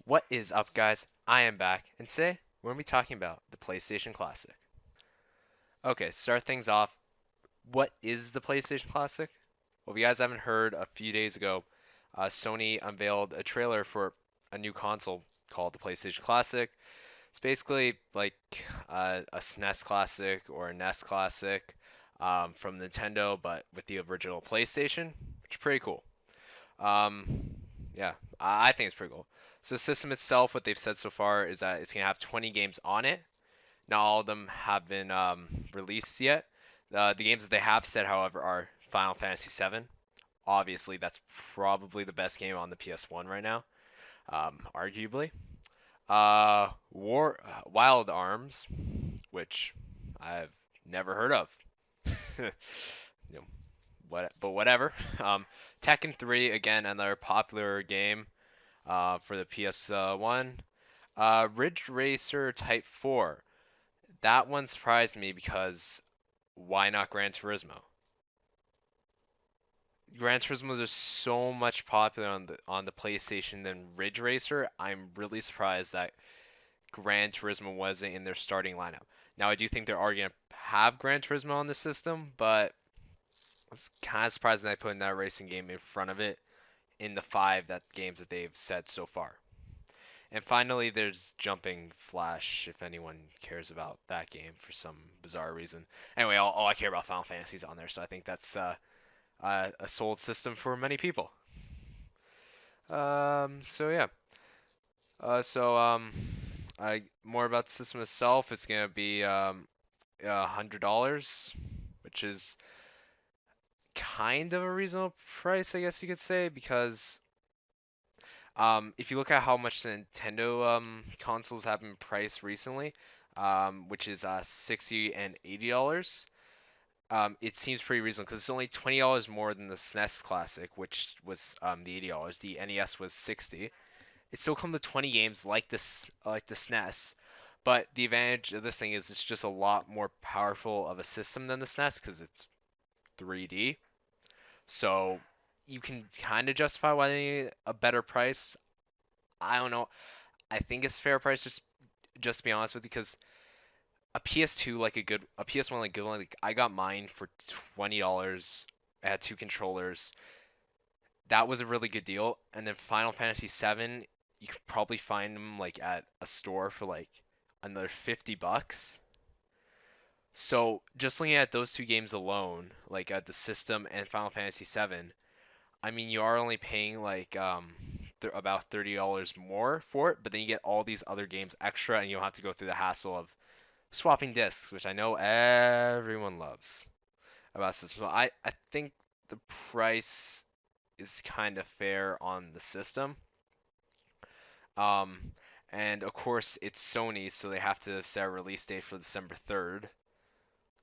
What is up, guys? I am back, and today we're going to be talking about the PlayStation Classic. Okay, start things off. What is the PlayStation Classic? Well, if you guys haven't heard, a few days ago, Sony unveiled a trailer for a new console called the PlayStation Classic. It's basically like a SNES Classic or a NES Classic from Nintendo, but with the original PlayStation, which is pretty cool. Um, yeah, I think it's pretty cool. So the system itself, what they've said so far is that it's gonna have 20 games on it. Not all of them have been released yet. The games that they have said, however, are Final Fantasy VII. Obviously, that's probably the best game on the PS1 right now, arguably. Wild Arms, which I've never heard of. you know, but whatever. Tekken 3, again, another popular game for the PS1. Ridge Racer Type 4. That one surprised me because why not Gran Turismo? Gran Turismo is just so much popular on the PlayStation than Ridge Racer. I'm really surprised that Gran Turismo wasn't in their starting lineup. Now I do think they are gonna have Gran Turismo on the system, but it's kind of surprising they put that racing game in front of it in the games that they've said so far. And finally, there's Jumping Flash, if anyone cares about that game for some bizarre reason. Anyway, all I care about Final Fantasy's on there, so I think that's a sold system for many people. So yeah. So more about the system itself. It's gonna be $100, which is kind of a reasonable price, I guess you could say, because if you look at how much the Nintendo consoles have been priced recently, which is $60 and $80, it seems pretty reasonable because it's only $20 more than the SNES Classic, which was the $80. The NES was 60. It still comes with 20 games like the SNES, but the advantage of this thing is it's just a lot more powerful of a system than the SNES because it's 3D. So you can kind of justify why they need a better price. I don't know. I think it's fair price just to be honest with you because a PS2 a PS1 like good one, like I got mine for $20. I had two controllers. That was a really good deal. And then Final Fantasy VII, you could probably find them like at a store for like another $50. So just looking at those two games alone, like at the system and Final Fantasy VII, I mean you are only paying like about $30 more for it, but then you get all these other games extra, and you don't have to go through the hassle of swapping discs, which I know everyone loves about system. So I think the price is kind of fair on the system. Um, and of course it's Sony, so they have to set a release date for December 3rd.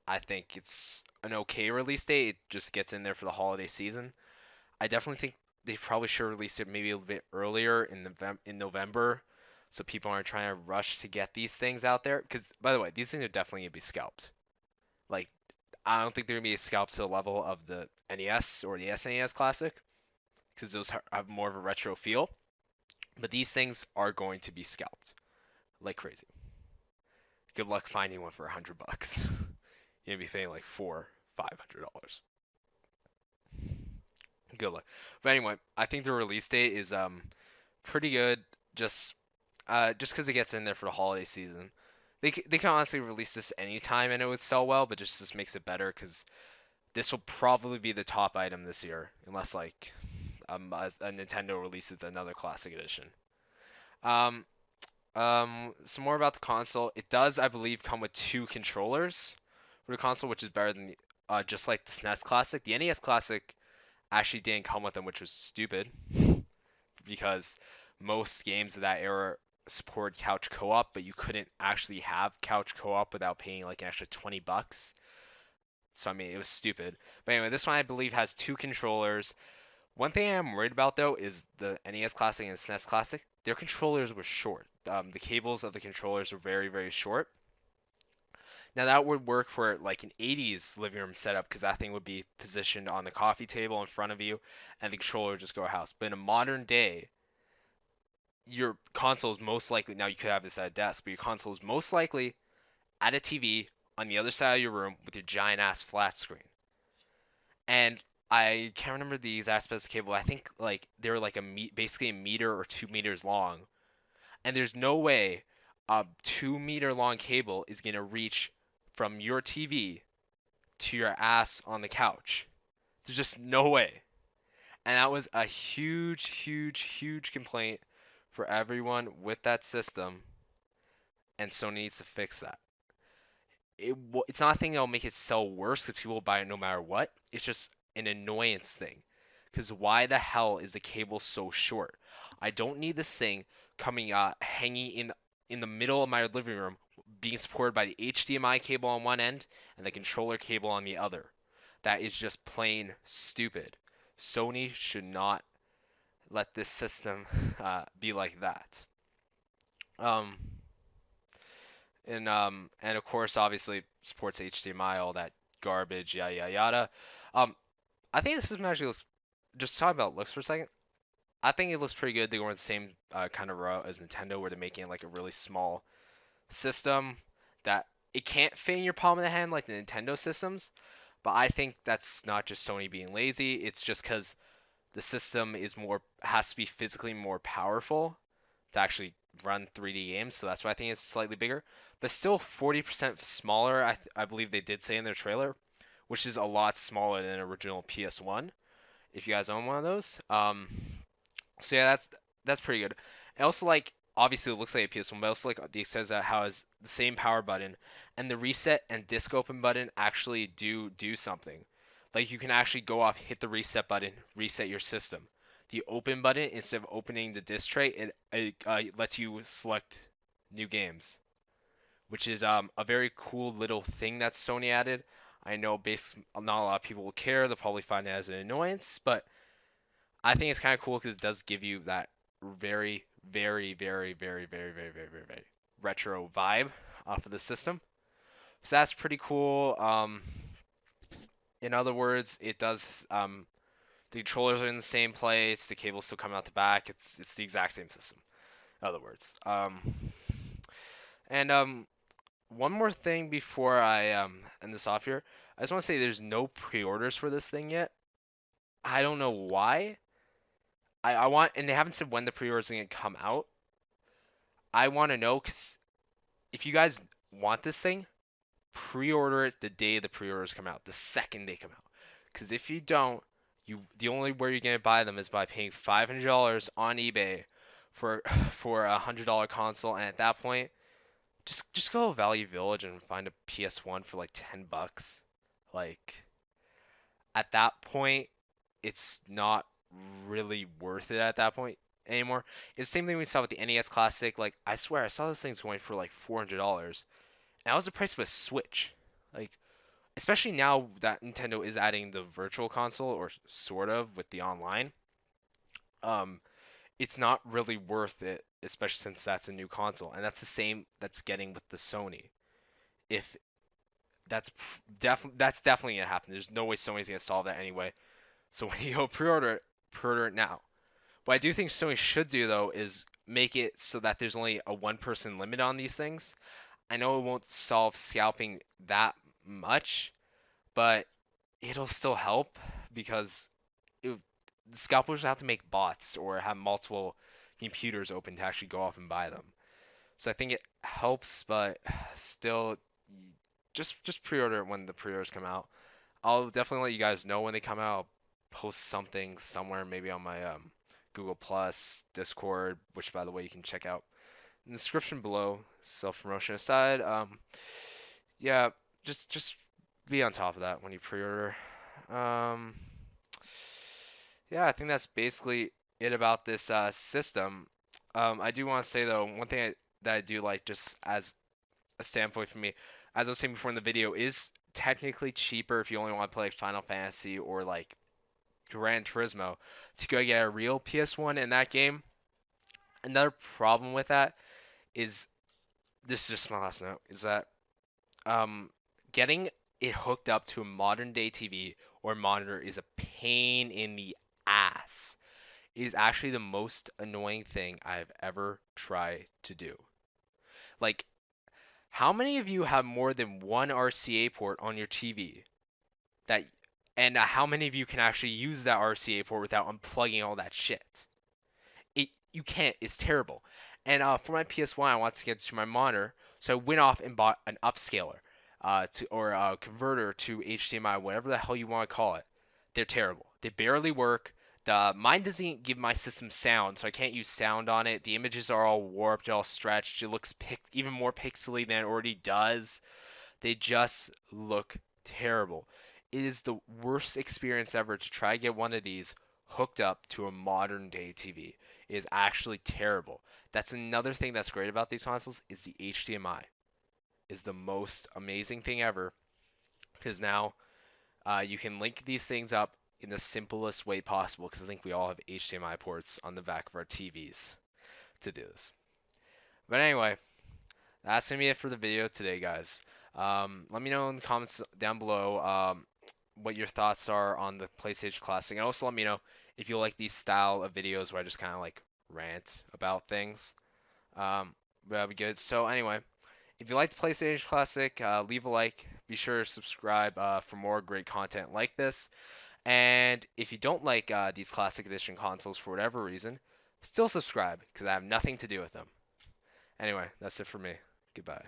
I think it's an okay release date. It just gets in there for the holiday season. I definitely think they probably should release it maybe a little bit earlier in November, so people aren't trying to rush to get these things out there. Because by the way, these things are definitely gonna be scalped. Like I don't think they're gonna be scalped to the level of the NES or the SNES Classic, because those have more of a retro feel. But these things are going to be scalped like crazy. Good luck finding one for $100. You're gonna be paying like $500. Good luck. But anyway, I think the release date is pretty good. Just just because it gets in there for the holiday season. They can honestly release this anytime and it would sell well, but just this makes it better because this will probably be the top item this year, unless like a Nintendo releases another classic edition. Um, some more about the console. It does, I believe, come with two controllers for the console, which is better than just like the SNES Classic. The NES Classic actually didn't come with them, which was stupid because most games of that era support couch co-op, but you couldn't actually have couch co-op without paying like an extra $20. So I mean, it was stupid. But anyway, this one I believe has two controllers. One thing I'm worried about though is the NES Classic and SNES Classic. Their controllers were short. The cables of the controllers were very, very short. Now that would work for like an 80s living room setup because that thing would be positioned on the coffee table in front of you, and the controller would just go a house. But in a modern day, your console is most likely, now you could have this at a desk, but your console is most likely at a TV on the other side of your room with your giant ass flat screen. And I can't remember the exact specs of the cable. I think like they were like basically a meter or 2 meters long. And there's no way a 2 meter long cable is gonna reach from your TV to your ass on the couch. There's just no way. And that was a huge, huge, huge complaint for everyone with that system, and Sony needs to fix that. It's not a thing that'll make it sell worse because people will buy it no matter what. It's just an annoyance thing. Because why the hell is the cable so short? I don't need this thing coming hanging in the middle of my living room, being supported by the HDMI cable on one end and the controller cable on the other. That is just plain stupid. Sony should not let this system be like that. Um, and of course, obviously supports HDMI, all that garbage, yada yada yada. Um, I think the system actually looks. Just talking about looks for a second. I think it looks pretty good. They go on the same kind of route as Nintendo, where they're making like a really small system that it can't fit in your palm of the hand like the Nintendo systems. But I think that's not just Sony being lazy. It's just because the system has to be physically more powerful to actually run 3D games, so that's why I think it's slightly bigger. But still 40% smaller, I believe they did say in their trailer, which is a lot smaller than original PS1. If you guys own one of those, so yeah, that's pretty good. And also like obviously it looks like a PS1, but also like the says that how is the same power button and the reset and disk open button actually do something. Like you can actually go off, hit the reset button, reset your system. The open button, instead of opening the disk tray, it lets you select new games, which is a very cool little thing that Sony added. I know not a lot of people will care. They'll probably find it as an annoyance, but I think it's kind of cool because it does give you that very, very, very, very, very, very, very, very, very retro vibe off of the system. So that's pretty cool. In other words, it does. The controllers are in the same place. The cable's still coming out the back. It's the exact same system. In other words. And one more thing before I end this off here. I just want to say there's no pre-orders for this thing yet. I don't know why. I want, and they haven't said when the pre-orders are gonna come out. I want to know because if you guys want this thing, pre-order it the day the pre-orders come out, the second they come out. Because if you don't, the only way you're gonna buy them is by paying $500 on eBay for for $100 console, and at that point, just go to Value Village and find a PS1 for like $10. Like at that point, it's not really worth it at that point anymore. It's the same thing we saw with the NES Classic. Like I swear I saw this thing's going for like $400. And that was the price of a Switch. Like especially now that Nintendo is adding the virtual console or sort of with the online. Um it's not really worth it, especially since that's a new console. And that's the same that's getting with the Sony. If that's definitely gonna happen. There's no way Sony's gonna solve that anyway. So when you go pre-order it now. What I do think Sony should do though is make it so that there's only a one person limit on these things. I know it won't solve scalping that much, but it'll still help because it, the scalpers have to make bots or have multiple computers open to actually go off and buy them. So I think it helps, but still, just pre-order it when the pre-orders come out. I'll definitely let you guys know when they come out. I'll post something somewhere, maybe on my Google Plus, Discord, which by the way you can check out in the description below. Self promotion aside, yeah, just be on top of that when you pre-order. Um, yeah, I think that's basically it about this system. I do want to say though, one thing that I do like just as a standpoint for me, as I was saying before in the video, is technically cheaper if you only want to play like Final Fantasy or like Gran Turismo to go get a real PS1 in that game. Another problem with that is this is just my last note is that um getting it hooked up to a modern day TV or monitor is a pain in the ass. It is actually the most annoying thing I've ever tried to do. Like, how many of you have more than one RCA port on your TV? That and how many of you can actually use that RCA port without unplugging all that shit? You can't. It's terrible. And for my PS1, I wanted to get to my monitor, so I went off and bought an upscaler, to or a converter to HDMI, whatever the hell you want to call it. They're terrible. They barely work. The mine doesn't give my system sound, so I can't use sound on it. The images are all warped, all stretched. It looks even more pixely than it already does. They just look terrible. It is the worst experience ever to try to get one of these hooked up to a modern day TV. It is actually terrible. That's another thing that's great about these consoles is the HDMI. Is the most amazing thing ever because now you can link these things up in the simplest way possible because I think we all have HDMI ports on the back of our TVs to do this. But anyway, that's gonna be it for the video today, guys. Let me know in the comments down below what your thoughts are on the PlayStation Classic, and also let me know if you like these style of videos where I just kind of like rant about things. That'd be good. So anyway, if you like the PlayStation Classic, leave a like. Be sure to subscribe for more great content like this. And if you don't like these Classic Edition consoles for whatever reason, still subscribe because I have nothing to do with them. Anyway, that's it for me. Goodbye.